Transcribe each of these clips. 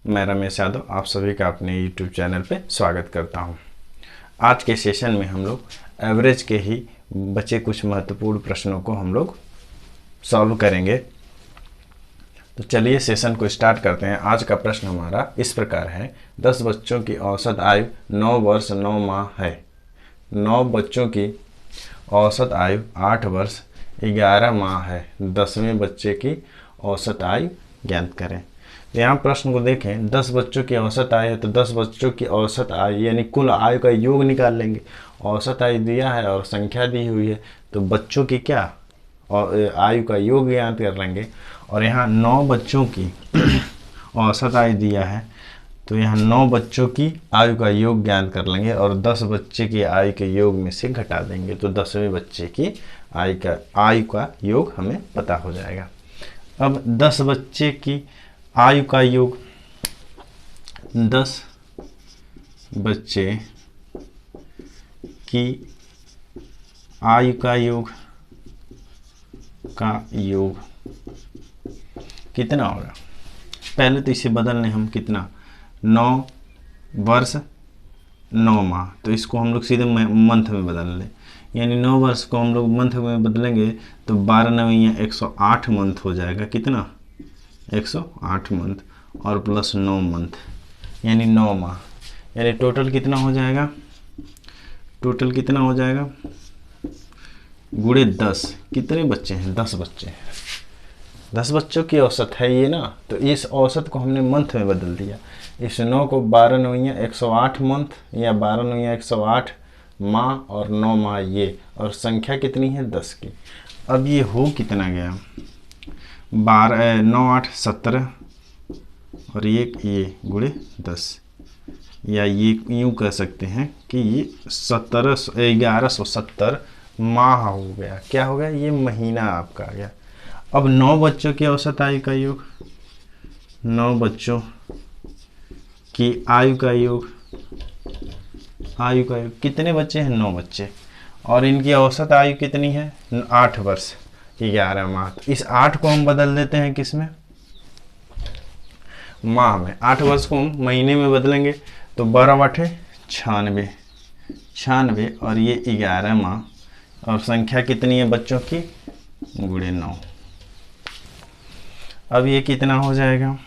मैं रमेश यादव आप सभी का अपने YouTube चैनल पे स्वागत करता हूं। आज के सेशन में हम लोग एवरेज के ही बचे कुछ महत्वपूर्ण प्रश्नों को हम लोग सॉल्व करेंगे। तो चलिए सेशन को स्टार्ट करते हैं। आज का प्रश्न हमारा इस प्रकार है, 10 बच्चों की औसत आयु 9 वर्ष 9 माह है। 9 बच्चों की औसत आयु 8 वर्ष 11 माह है। 10वें बच्चे की औसत आयु ज्ञात करें। तो यहाँ प्रश्न को देखें, 10 बच्चों की औसत आयु है तो 10 बच्चों की औसत आयु यानी कुल आयु का योग निकाल लेंगे। औसत आयु दिया है और संख्या दी हुई है तो बच्चों की क्या और आयु का योग ज्ञात कर लेंगे। और यहाँ 9 बच्चों की औसत आयु दिया है तो यहाँ 9 बच्चों की आयु का योग ज्ञात कर लेंगे और 10 बच्चे की आयु के योग में से घटा देंगे तो 10वें बच्चे की आयु का योग हमें पता हो जाएगा। अब 10 बच्चे की आयु का योग, 10 बच्चे की आयु का योग कितना होगा। पहले तो इसे बदलने हम कितना, 9 वर्ष 9 माह, तो इसको हम लोग सीधे मंथ में बदल लें। यानी 9 वर्ष को हम लोग मंथ में बदलेंगे तो 12 9 108 मंथ हो जाएगा। कितना, 108 मंथ और प्लस 9 मंथ यानी 9 माह। यानी टोटल कितना हो जाएगा, टोटल कितना हो जाएगा गुणे 10। कितने बच्चे हैं, 10 बच्चे हैं। 10 बच्चों की औसत है ये ना, तो इस औसत को हमने मंथ में बदल दिया। इस 9 को 12 9 108 मंथ या 12 9 108 माह और 9 माह ये, और संख्या कितनी है 10 की। अब ये हो कितना गया, 12 9 8 17 और ये गुणे 10, या ये यूँ कह सकते हैं कि ये 1170 माह हो गया। क्या हो गया, ये महीना आपका आ गया। अब 9 बच्चों की औसत आयु का योग, 9 बच्चों की आयु का योग कितने बच्चे हैं, 9 बच्चे, और इनकी औसत आयु कितनी है 8 वर्ष 11 माह। तो इस 8 को हम बदल देते हैं किस में, माह में। 8 वर्ष को हम महीने में बदलेंगे तो 12 8 96 और ये 11 माह, और संख्या कितनी है बच्चों की गुणे 9। अब ये कितना हो जाएगा,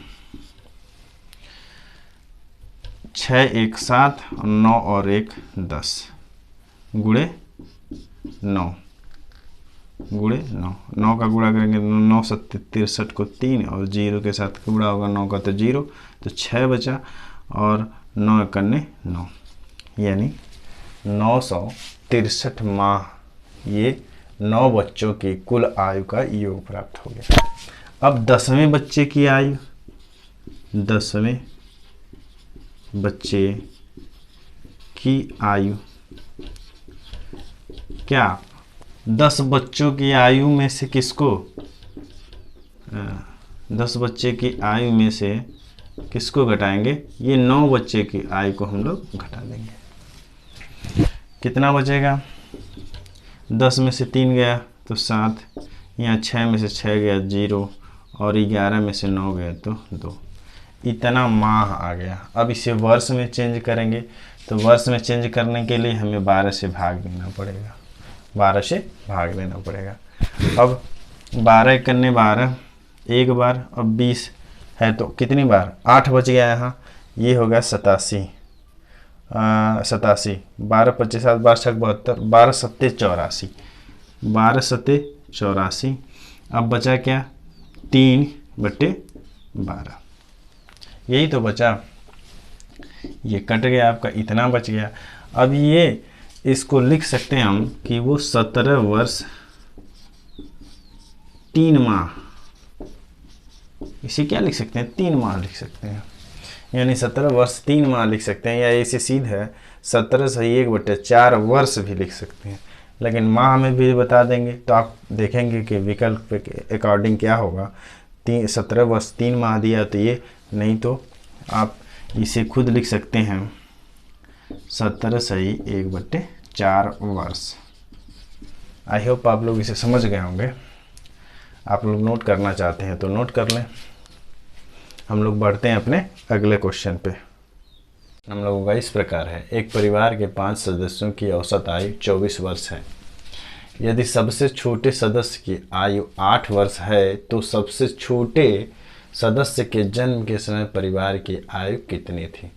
6 1 7 और 9 और 1 10 गुणे 9 9 का गुणा करेंगे 9 7 63 को 3 और 0 के साथ गुणा होगा 9 का तो 0, तो 6 बचा और 9 करने 9 यानी 963 माह। ये 9 बच्चों की कुल आयु का योग प्राप्त हो गया। अब 10वें बच्चे की आयु, 10वें बच्चे की आयु क्या, 10 बच्चों की आयु में से किसको, 10 बच्चे की आयु में से किसको घटाएंगे, ये 9 बच्चे की आयु को हम लोग घटा देंगे। कितना बचेगा, 10 में से 3 गया तो 7, यहाँ 6 में से 6 गया 0 और 11 में से 9 गया तो 2। इतना माह आ गया। अब इसे वर्ष में चेंज करेंगे तो वर्ष में चेंज करने के लिए हमें 12 से भाग देना पड़ेगा, 12 से भाग देना पड़ेगा। अब 12 करने 12 एक बार, अब 20 है तो कितनी बार, 8 बच गया यहाँ, ये हो गया 87 12 25 7 12 6 72 12 7 84 12 7 84। अब बचा क्या, 3/12, यही तो बचा, ये कट गया आपका, इतना बच गया। अब ये इसको लिख सकते हैं हम कि वो 17 वर्ष 3 माह, इसे क्या लिख सकते हैं, 3 माह लिख सकते हैं। यानी 17 वर्ष 3 माह लिख सकते हैं, या इसे सीधे 17 सही 1/4 वर्ष भी लिख सकते हैं, लेकिन माह में भी बता देंगे तो आप देखेंगे कि विकल्प के अकॉर्डिंग क्या होगा। 17 वर्ष 3 माह दिया तो ये, नहीं तो आप इसे खुद लिख सकते हैं 17 सही 1/4 वर्ष। आई होप आप लोग इसे समझ गए होंगे। आप लोग नोट करना चाहते हैं तो नोट कर लें। हम लोग बढ़ते हैं अपने अगले क्वेश्चन पे। हम लोगों का इस प्रकार है, एक परिवार के 5 सदस्यों की औसत आयु 24 वर्ष है। यदि सबसे छोटे सदस्य की आयु 8 वर्ष है तो सबसे छोटे सदस्य के जन्म के समय परिवार की आयु कितनी थी?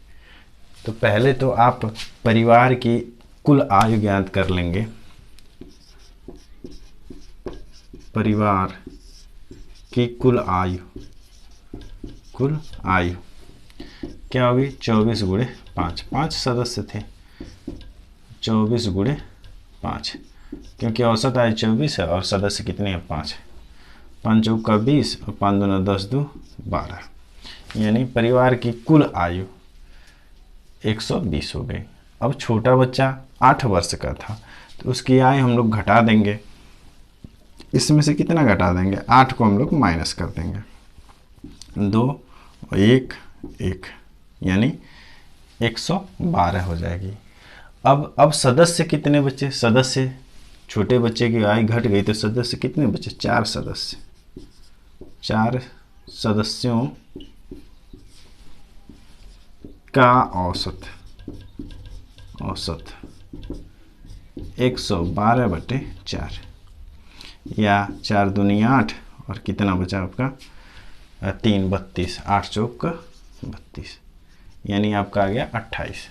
तो पहले तो आप परिवार की कुल आयु ज्ञात कर लेंगे। परिवार की कुल आयु क्या होगी? 24 गुणे 5, 5 सदस्य थे, 24 गुणे 5, क्योंकि औसत आयु 24 है और सदस्य कितने हैं? 5। 5 चौका 20 और 5 दूना 10 दो 12, यानी परिवार की कुल आयु 120 हो गई। अब छोटा बच्चा 8 वर्ष का था तो उसकी आयु हम लोग घटा देंगे। इसमें से कितना घटा देंगे? 8 को हम लोग माइनस कर देंगे, 2 और 1 1, यानी 112 हो जाएगी। अब सदस्य कितने बचे? सदस्य, छोटे बच्चे की आयु घट गई तो सदस्य कितने बचे? 4 सदस्य। 4 सदस्यों का औसत 112/4, या 4 दूनी 8 और कितना बचा आपका? 3 32, 8 चौक 32, यानी आपका आ गया 28।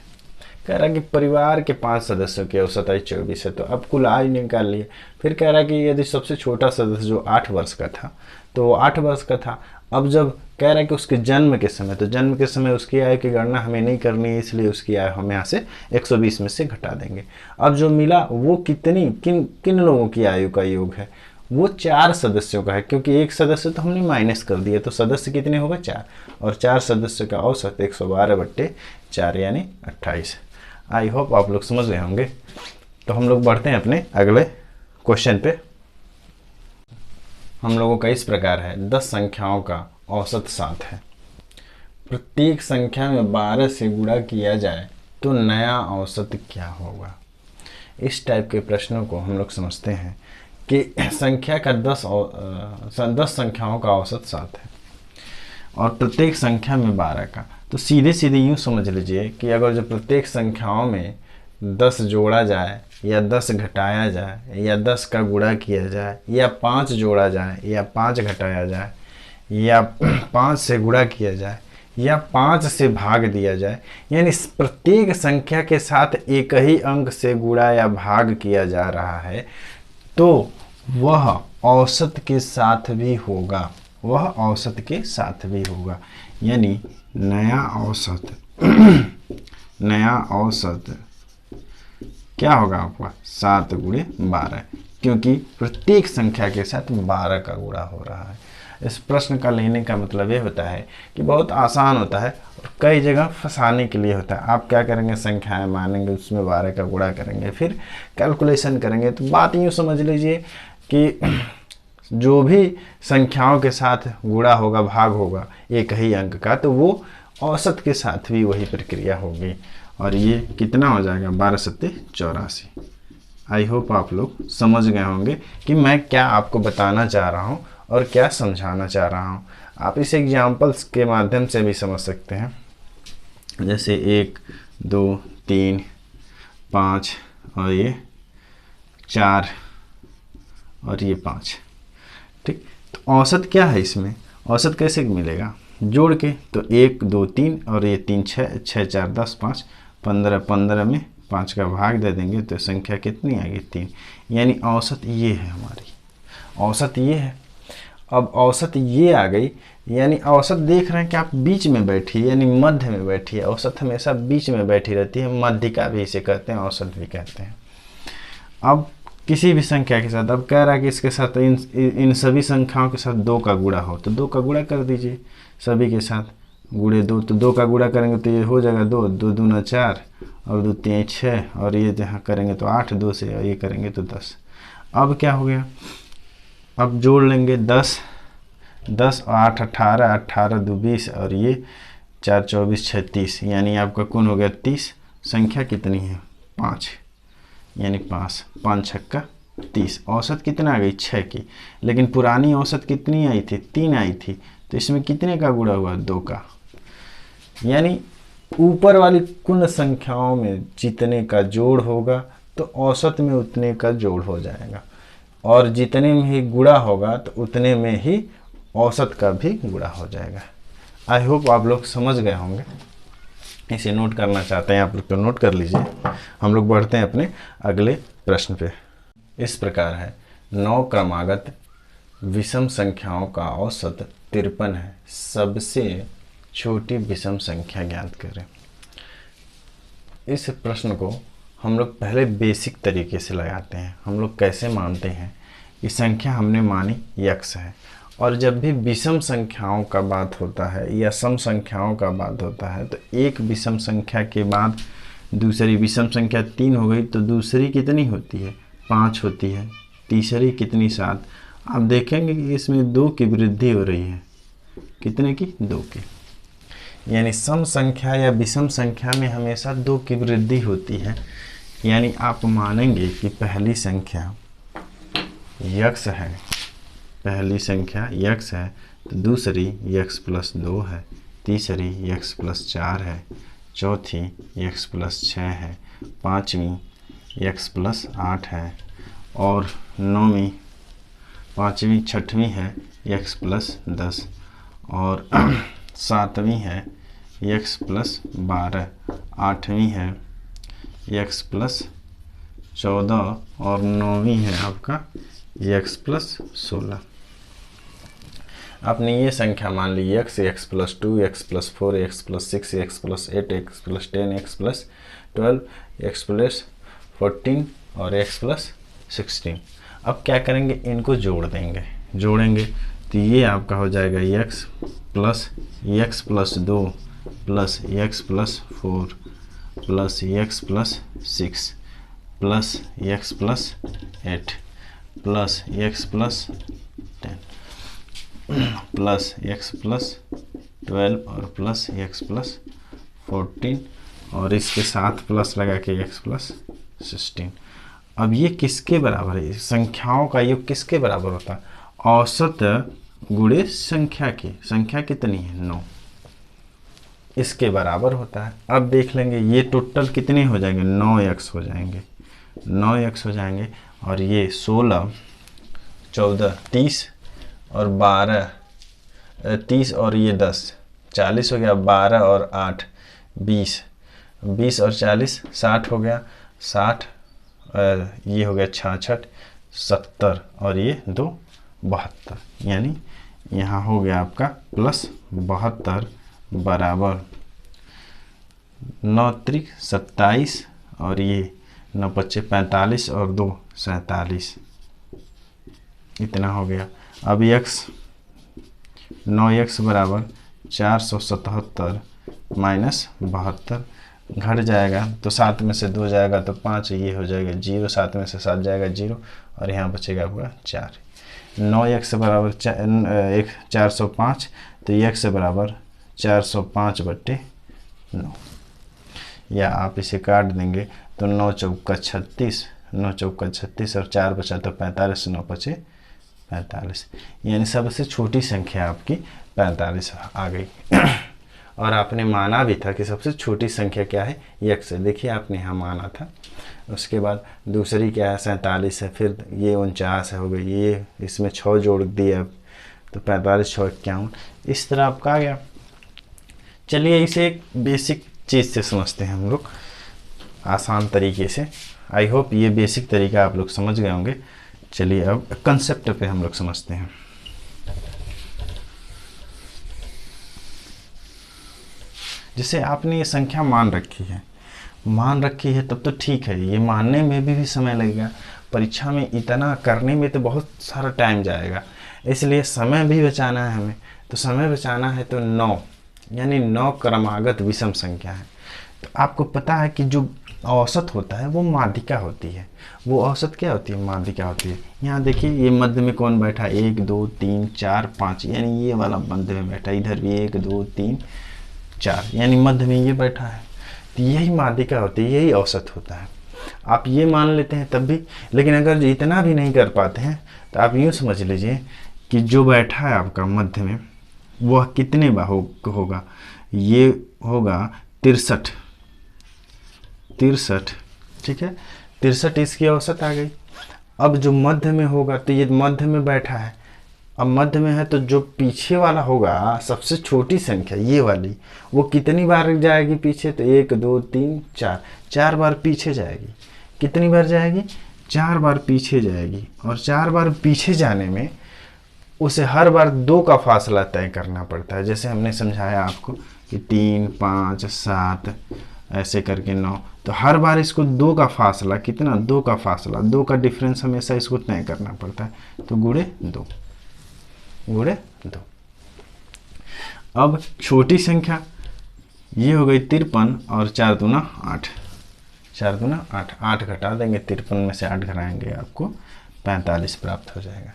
कह रहा है कि परिवार के 5 सदस्यों की औसत आयु 24 है, तो अब कुल आयु निकाल लिए। फिर कह रहा है कि यदि सबसे छोटा सदस्य जो 8 वर्ष का था तो वो 8 वर्ष का था। अब जब कह रहा है कि उसके जन्म के समय, तो जन्म के समय उसकी आयु की गणना हमें नहीं करनी है, इसलिए उसकी आयु हम यहाँ से 120 में से घटा देंगे। अब जो मिला वो किन लोगों की आयु का योग है? वो 4 सदस्यों का है, क्योंकि एक सदस्य तो हमने माइनस कर दिया, तो सदस्य कितने होगा? 4, और 4 सदस्यों का औसत 112/4 यानी 28। आई होप आप लोग समझ गए होंगे। तो हम लोग बढ़ते हैं अपने अगले क्वेश्चन पे। हम लोगों का इस प्रकार है, 10 संख्याओं का औसत 7 है। प्रत्येक संख्या में 12 से गुणा किया जाए तो नया औसत क्या होगा? इस टाइप के प्रश्नों को हम लोग समझते हैं कि संख्या का 10 संख्याओं का औसत 7 है और प्रत्येक संख्या में 12 का, तो सीधे सीधे यूँ समझ लीजिए कि अगर जो प्रत्येक संख्याओं में 10 जोड़ा जाए या 10 घटाया जाए या 10 का गुणा किया जाए या 5 जोड़ा जाए या 5 घटाया जाए या 5 से गुणा किया जाए या 5 से भाग दिया जाए, यानी प्रत्येक संख्या के साथ एक ही अंक से गुणा या भाग किया जा रहा है, तो वह औसत के साथ भी होगा। यानी नया औसत क्या होगा आपका? 7 गुणे 12, क्योंकि प्रत्येक संख्या के साथ 12 का गुणा हो रहा है। इस प्रश्न का लेने का मतलब ये होता है कि बहुत आसान होता है और कई जगह फंसाने के लिए होता है। आप क्या करेंगे? संख्याएं मानेंगे, उसमें 12 का गुणा करेंगे, फिर कैलकुलेशन करेंगे। तो बात यूँ समझ लीजिए कि जो भी संख्याओं के साथ गुणा होगा, भाग होगा एक ही अंक का, तो वो औसत के साथ भी वही प्रक्रिया होगी। और ये कितना हो जाएगा? 12 सत्ते 84। आई होप आप लोग समझ गए होंगे कि मैं क्या आपको बताना चाह रहा हूँ और क्या समझाना चाह रहा हूँ। आप इस एग्जाम्पल्स के माध्यम से भी समझ सकते हैं, जैसे 1 2 3 5 और ये 4 और ये 5। ठीक, तो औसत क्या है इसमें? औसत कैसे मिलेगा? जोड़ के, तो 1 2 3 और ये 3 6, 6 4 10 5 15, 15 में 5 का भाग दे देंगे तो संख्या कितनी आएगी? 3। यानी औसत ये है, हमारी औसत ये है। अब औसत ये आ गई, यानी औसत देख रहे हैं कि आप बीच में बैठी है, यानी मध्य में बैठी है। औसत हमेशा बीच में बैठी रहती है, मध्यिका भी इसे कहते हैं, औसत भी कहते हैं। अब किसी भी संख्या के साथ, अब कह रहा है कि इसके साथ इन सभी संख्याओं के साथ 2 का गुणा हो, तो 2 का गुणा कर दीजिए सभी के साथ, गुणे 2, तो 2 का गुणा करेंगे तो ये हो जाएगा 2 2 दूना 4 और 2 3 6 और ये जहाँ करेंगे तो 8, 2 से ये करेंगे तो 10। अब क्या हो गया? अब जोड़ लेंगे 10 10 और 8 18, 18 2 20 और ये 4 24 36, यानी आपका कुल हो गया 30। संख्या कितनी है? 5, यानी 5 5 छक्का 30। औसत कितना आ गई? 6 की। लेकिन पुरानी औसत कितनी आई थी? 3 आई थी, तो इसमें कितने का गुणा हुआ, 2 का। यानी ऊपर वाली कुल संख्याओं में जितने का जोड़ होगा तो औसत में उतने का जोड़ हो जाएगा, और जितने में ही गुणा होगा तो उतने में ही औसत का भी गुणा हो जाएगा। आई होप आप लोग समझ गए होंगे। इसे नोट करना चाहते हैं आप लोग तो नोट कर लीजिए। हम लोग बढ़ते हैं अपने अगले प्रश्न पे। इस प्रकार है, 9 क्रमागत विषम संख्याओं का औसत 53 है, सबसे छोटी विषम संख्या ज्ञात करें। इस प्रश्न को हम लोग पहले बेसिक तरीके से लगाते हैं। हम लोग कैसे मानते हैं कि संख्या हमने मानी यक्स है, और जब भी विषम संख्याओं का बात होता है या सम संख्याओं का बात होता है तो एक विषम संख्या के बाद दूसरी विषम संख्या 3 हो गई तो दूसरी कितनी होती है, 5 होती है, तीसरी कितनी, 7। आप देखेंगे कि इसमें 2 की वृद्धि हो रही है, कितने की, 2 की। यानी सम संख्या या विषम संख्या में हमेशा 2 की वृद्धि होती है। यानी आप मानेंगे कि पहली संख्या यक्स है, पहली संख्या यक्स है तो दूसरी यक्स प्लस 2 है, तीसरी यक्स प्लस 4 है, चौथी यक्स प्लस 6 है, पाँचवीं यक्स प्लस 8 है, और नौवीं, पाँचवीं छठवीं है यक्स प्लस 10, और सातवीं है यक्स प्लस 12, आठवीं है यक्स प्लस 14, और नौवीं है आपका यक्स प्लस 16। आपने ये संख्या मान ली यक्स, x plus 2, x plus 4, x plus 6, x plus 8, x plus 10, x plus 12, x plus 14 और एक्स प्लस 16। अब क्या करेंगे, इनको जोड़ देंगे, जोड़ेंगे तो ये आपका हो जाएगा x plus 2 plus x plus 4 plus x plus 6 plus x plus 8 plus x plus 10 plus x plus 12 और प्लस एक्स प्लस 14 और इसके साथ प्लस लगा के एक्स प्लस 16। अब ये किसके बराबर है, संख्याओं का योग किसके बराबर होता है, औसत गुणे संख्या की, संख्या कितनी है 9, इसके बराबर होता है। अब देख लेंगे ये टोटल कितने हो जाएंगे, 9x हो जाएंगे, 9x हो जाएंगे, और ये 16 14 30 और 12 30 और ये 10 40 हो गया, 12 और 8 20 20 और 40 60 हो गया, 60 ये हो गया 66 70 और ये 2 72। यानी यहाँ हो गया आपका प्लस 72 बराबर 9 त्रिक 27 और ये 9 पच्चे 45 और 2 47, इतना हो गया। अब x 9x बराबर 477 माइनस 72, घट जाएगा तो 7 में से 2 जाएगा तो 5, ये हो जाएगा 0, 7 में से 7 जाएगा 0 और यहाँ बचेगा आपका 4। 9x बराबर 405 तो x बराबर 405/9, या आप इसे काट देंगे तो 9 चौका 36, 9 चौका 36 और 4 बचा तो 45, 9 बचे 45। यानी सबसे छोटी संख्या आपकी 45 आ गई। और आपने माना भी था कि सबसे छोटी संख्या क्या है, x है। देखिए आपने यहाँ माना था। उसके बाद दूसरी क्या है, 47 है, फिर ये 49 हो गई, ये इसमें 6 जोड़ दिया तो 45 6 51, इस तरह आपका आ गया। चलिए इसे एक बेसिक चीज़ से समझते हैं हम लोग आसान तरीके से। आई होप ये बेसिक तरीका आप लोग समझ गए होंगे। चलिए अब कंसेप्ट पे हम लोग समझते हैं। जैसे आपने ये संख्या मान रखी है तब तो ठीक है, ये मानने में भी समय लगेगा, परीक्षा में इतना करने में तो बहुत सारा टाइम जाएगा, इसलिए समय भी बचाना है हमें। तो समय बचाना है तो 9 यानी 9 क्रमागत विषम संख्या है। तो आपको पता है कि जो औसत होता है वो माध्यिका होती है। वो औसत क्या होती है, माध्यिका होती है। यहाँ देखिए ये मध्य में कौन बैठा, 1 2 3 4 5, यानी ये वाला मध्य में बैठा, इधर भी 1 2 3 4, यानी मध्य में ये बैठा है। तो यही माध्यिका होती है, यही औसत होता है। आप ये मान लेते हैं तब भी, लेकिन अगर इतना भी नहीं कर पाते हैं तो आप यूँ समझ लीजिए कि जो बैठा है आपका मध्य में, वह कितने बार होगा, ये होगा 63। ठीक है, 63 इसकी औसत आ गई। अब जो मध्य में होगा तो ये मध्य में बैठा है, अब मध्य में है तो जो पीछे वाला होगा सबसे छोटी संख्या ये वाली, वो कितनी बार जाएगी पीछे, तो 1 2 3 4, 4 बार पीछे जाएगी। कितनी बार जाएगी, 4 बार पीछे जाएगी। और 4 बार पीछे जाने में उसे हर बार 2 का फासला तय करना पड़ता है। जैसे हमने समझाया आपको कि 3 5 7 ऐसे करके 9, तो हर बार इसको 2 का फासला, कितना, 2 का फासला, 2 का डिफरेंस हमेशा इसको तय करना पड़ता है। तो गुणे 2। अब छोटी संख्या ये हो गई 53 और 4 दूना 8, 4 दूना 8, 8 घटा देंगे, 53 में से 8 घटाएंगे आपको 45 प्राप्त हो जाएगा।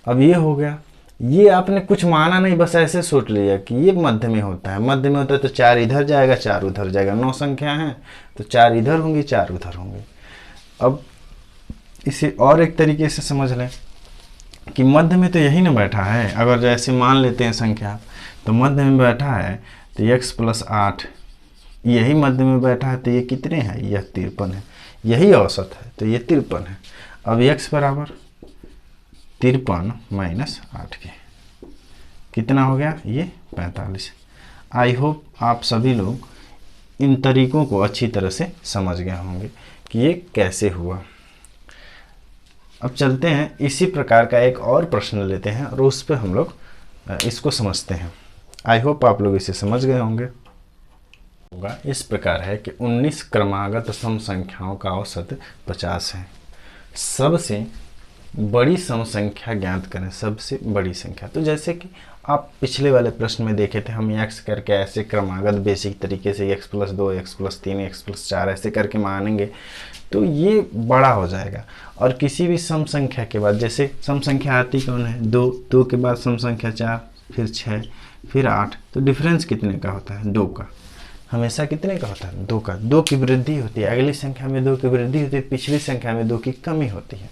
अब ये हो गया, ये आपने कुछ माना नहीं, बस ऐसे सोच लिया कि ये मध्य में होता है। मध्य में होता है तो 4 इधर जाएगा 4 उधर जाएगा, 9 संख्या है तो 4 इधर होंगी 4 उधर होंगी। अब इसे और एक तरीके से समझ लें कि मध्य में तो यही ना बैठा है। अगर जैसे मान लेते हैं संख्या, तो मध्य में बैठा है तो x + 8 यही मध्य में बैठा है, तो ये कितने हैं, यह 53 है। यही औसत है तो ये 53 है। अब x बराबर 53 - 8 के कितना हो गया, ये 45। आई होप आप सभी लोग इन तरीकों को अच्छी तरह से समझ गए होंगे कि ये कैसे हुआ। अब चलते हैं, इसी प्रकार का एक और प्रश्न लेते हैं और उस पर हम लोग इसको समझते हैं। आई होप आप लोग इसे समझ गए होंगे। इस प्रकार है कि 19 क्रमागत सम संख्याओं का औसत 50 है। सबसे बड़ी सम संख्या ज्ञात करें, सबसे बड़ी संख्या। तो जैसे कि आप पिछले वाले प्रश्न में देखे थे, हम x करके ऐसे क्रमागत बेसिक तरीके से x + 2 x + 3 x + 4 ऐसे करके मानेंगे तो ये बड़ा हो जाएगा। और किसी भी सम संख्या के बाद, जैसे सम संख्या आती कौन है, 2, 2 के बाद सम संख्या 4, फिर 6, फिर 8, तो डिफरेंस कितने का होता है, 2 का। हमेशा कितने का होता है, 2 का। 2 की वृद्धि होती है, अगली संख्या में 2 की वृद्धि होती है, पिछली संख्या में 2 की कमी होती है।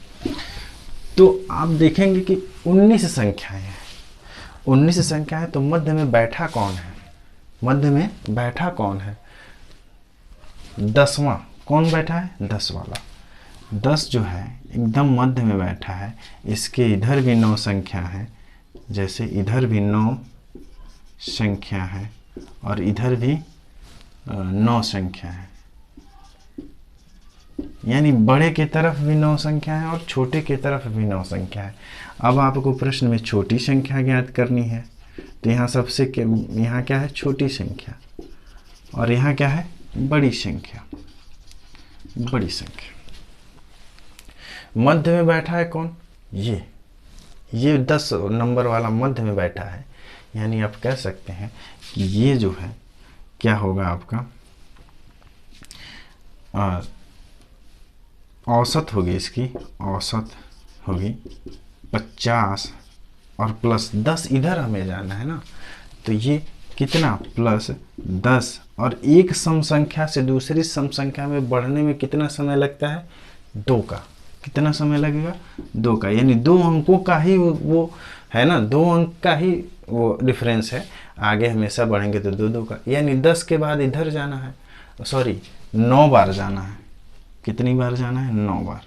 तो आप देखेंगे कि 19 संख्याएं हैं, 19 संख्याएं, तो मध्य में बैठा कौन है, मध्य में बैठा कौन है, 10वां कौन बैठा है, 10 वाला। 10 जो है एकदम मध्य में बैठा है। इसके इधर भी 9 संख्या है, जैसे इधर भी 9 संख्या है और इधर भी 9 संख्या है, यानी बड़े के तरफ भी 9 संख्या है और छोटे के तरफ भी 9 संख्या है। अब आपको प्रश्न में छोटी संख्या ज्ञात करनी है, तो यहाँ सबसे यहाँ क्या है, छोटी संख्या, और यहाँ क्या है, बड़ी संख्या। बड़ी संख्या मध्य में बैठा है कौन, ये 10 नंबर वाला मध्य में बैठा है। यानी आप कह सकते हैं कि ये जो है क्या होगा आपका, औसत होगी, इसकी औसत होगी 50 और प्लस 10 इधर हमें जाना है ना, तो ये कितना, +10। और एक सम संख्या से दूसरी सम संख्या में बढ़ने में कितना समय लगता है, 2 का। कितना समय लगेगा, 2 का। यानी 2 अंकों का ही वो है ना, 2 अंक का ही वो डिफरेंस है। आगे हमेशा बढ़ेंगे तो 2 का, यानी 10 के बाद इधर जाना है, सॉरी 9 बार जाना है। कितनी बार जाना है, 9 बार।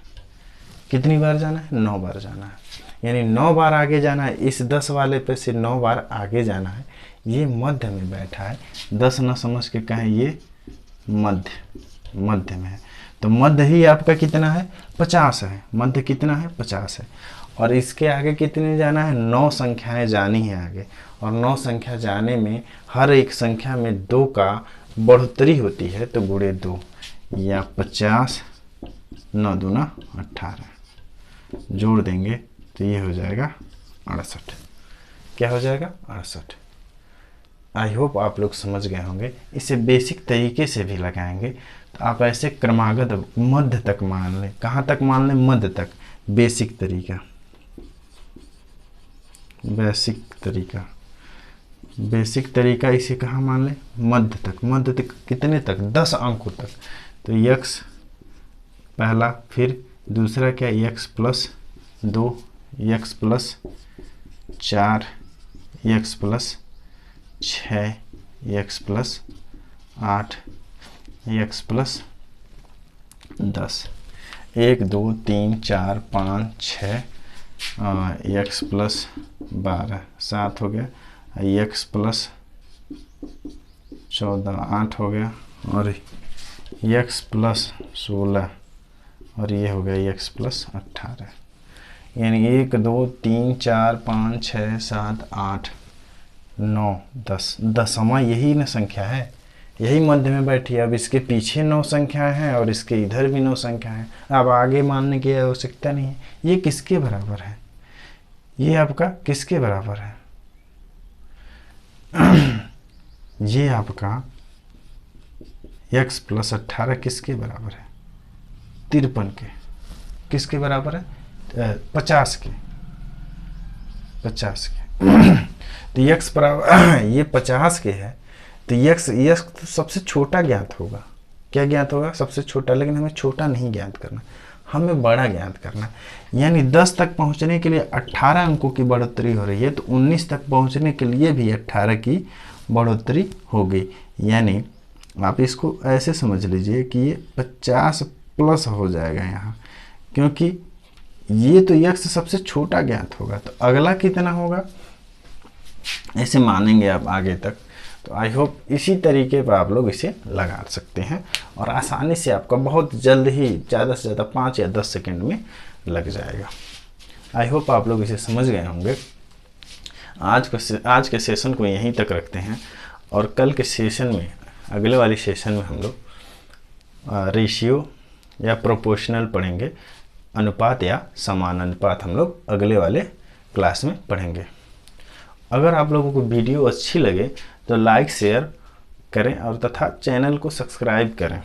कितनी बार जाना है, 9 बार जाना है। यानी 9 बार आगे जाना है, इस 10 वाले पे से 9 बार आगे जाना है। ये मध्य में बैठा है, 10 न समझ के कहें, ये मध्य में है। तो मध्य ही आपका कितना है, 50 है। मध्य कितना है, 50 है। और इसके आगे कितने जाना है, 9 संख्याएं जानी है आगे। और 9 संख्या जाने में हर एक संख्या में 2 का बढ़ोतरी होती है, तो गुणे 2 या 50, 9 दूना 18 जोड़ देंगे तो ये हो जाएगा 68। क्या हो जाएगा, 68। आई होप आप लोग समझ गए होंगे। इसे बेसिक तरीके से भी लगाएंगे तो आप ऐसे क्रमागत मध्य तक मान लें। कहाँ तक मान लें, मध्य तक। बेसिक तरीका, बेसिक तरीका इसे कहाँ मान लें, मध्य तक। मध्य तक कितने तक, 10 अंकों तक। तो x पहला, फिर दूसरा क्या, x + 2, x + 4, x plus 6 x plus 8 x plus 10। 1 2 3 4 5 6 x plus 12 7 हो गया, एक्स प्लस 14 8 हो गया, और एक्स प्लस 16, और ये हो गया एक्स प्लस 18। यानी 1 2 3 4 5 6 7 8 9 10, दसवां यही ना संख्या है, यही मध्य में बैठी है। अब इसके पीछे 9 संख्याएं हैं और इसके इधर भी 9 संख्याएं हैं। अब आगे मानने की आवश्यकता नहीं है। ये किसके बराबर है? ये आपका किसके बराबर है? ये आपका x प्लस 18 किसके बराबर है? 53 के। किसके बराबर है? 50 के। 50 के। तो x बराबर ये 50 के है, तो x तो सबसे छोटा ज्ञात होगा। क्या ज्ञात होगा? सबसे छोटा। लेकिन हमें छोटा नहीं ज्ञात करना, हमें बड़ा ज्ञात करना। यानी 10 तक पहुंचने के लिए 18 अंकों की बढ़ोतरी हो रही है, तो 19 तक पहुंचने के लिए भी 18 की बढ़ोतरी होगी। यानी आप इसको ऐसे समझ लीजिए कि ये 50 प्लस हो जाएगा यहाँ, क्योंकि ये तो x सबसे छोटा ज्ञात होगा, तो अगला कितना होगा ऐसे मानेंगे आप आगे तक। तो आई होप इसी तरीके पर आप लोग इसे लगा सकते हैं और आसानी से आपका बहुत जल्द ही ज़्यादा से ज़्यादा 5 या 10 सेकंड में लग जाएगा। आई होप आप लोग इसे समझ गए होंगे। आज के सेशन को यहीं तक रखते हैं, और कल के सेशन में, अगले वाली सेशन में हम लोग रेशियो या प्रोपोर्शनल पढ़ेंगे। अनुपात या समान अनुपात हम लोग अगले वाले क्लास में पढ़ेंगे। अगर आप लोगों को वीडियो अच्छी लगे तो लाइक शेयर करें और तथा चैनल को सब्सक्राइब करें।